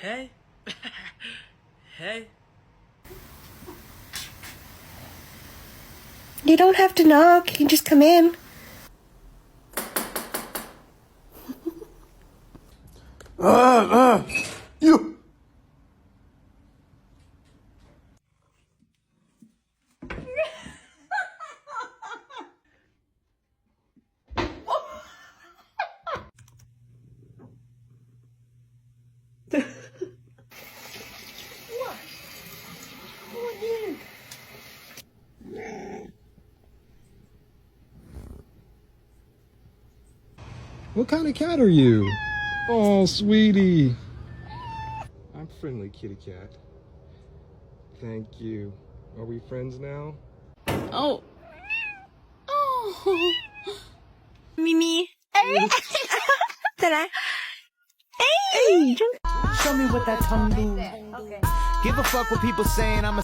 Hey. Hey. You don't have to knock. You can just come in. You. What kind of cat are you? Oh, sweetie. I'm friendly, kitty cat. Thank you. Are we friends now? Oh. Oh. Mimi. Hey. Hey! Show me what that tongue do. Give a fuck what people saying, I'm a